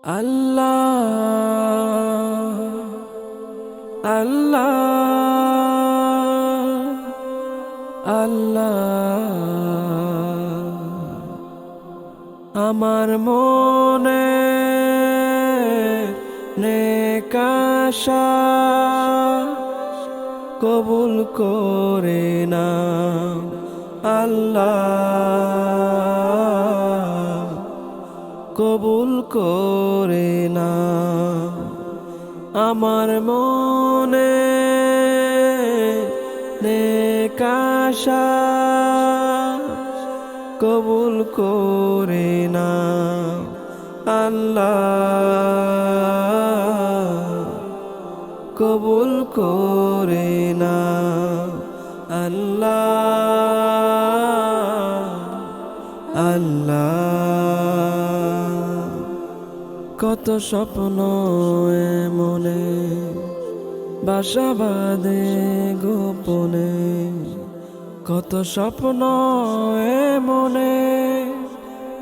আল্লাহ আল্লাহ আল্লাহ আমার মনে নেক আশা কবুল করে নাও আল্লাহ কবুল করে নাও আমার মনে নেক আশা কবুল করে নাও আল্লাহ কবুল করে নাও আল্লাহ আল্লাহ কত স্বপ্ন মনে বাসা বাঁধে গোপনে কত স্বপ্ন মনে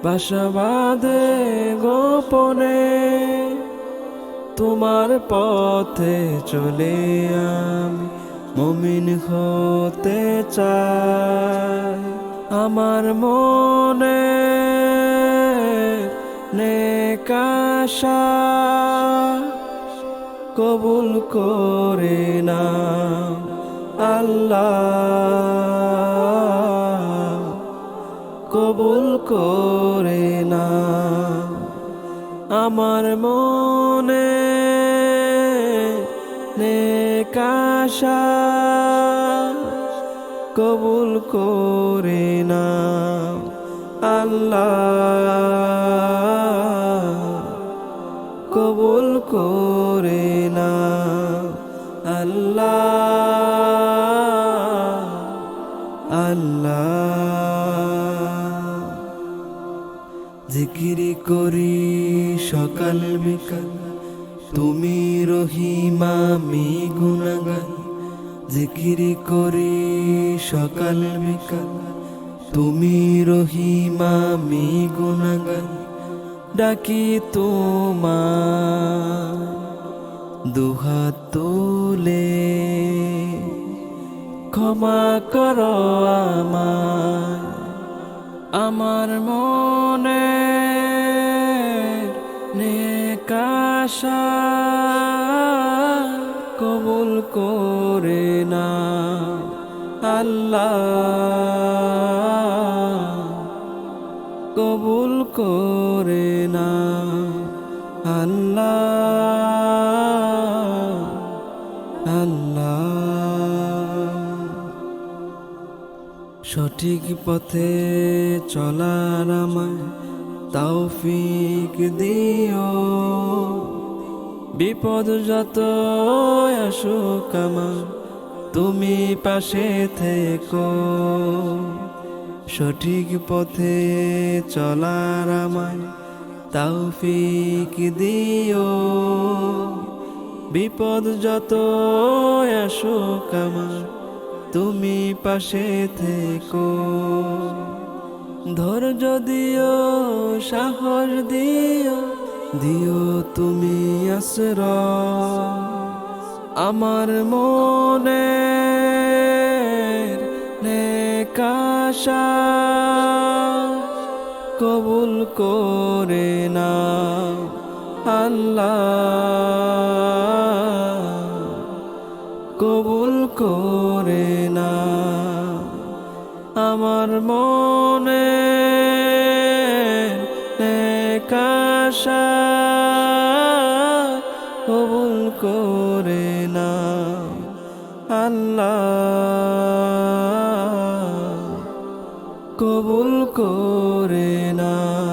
বাসা বাঁধে গোপনে তোমার পথে চলে আমি মুমিন হতে চাই আমার মনে নেক আশা কবুল করে নাও আল্লাহ কবুল করে নাও আমার মনে নেক আশা কবুল করে নাও আল্লাহ কবুল করে নাও আল্লাহ আল্লাহ জিকির করি সকাল বিকাল তুমি রহিম আমি গুনাহগার জিকির করি সকাল বিকাল তুমি রহিম আমি গুনাহগার ডাকি তোমার দুহাত তুলে ক্ষমা করো আমায় আমার মনে নেক আশা কবুল করে নাও আল্লাহ কবুল করে নাও আল্লাহ আল্লাহ সঠিক পথে চলার আমায় তৌফিক দিও বিপদ যত আসুক আমার তুমি পাশে থেকো সঠিক পথে চলার আমায় তৌফিক দিও বিপদ যত আসুক আমার তুমি পাশে থেকো ধৈর্য দিও সাহস দিও দিও তুমি আশ্রয় আমার মনে নেক আশা কবুল করে নাও আল্লাহ কবুল করে নাও আমার মনে নেক আশা কবুল করে নাও আল্লাহ কবুল করে নাও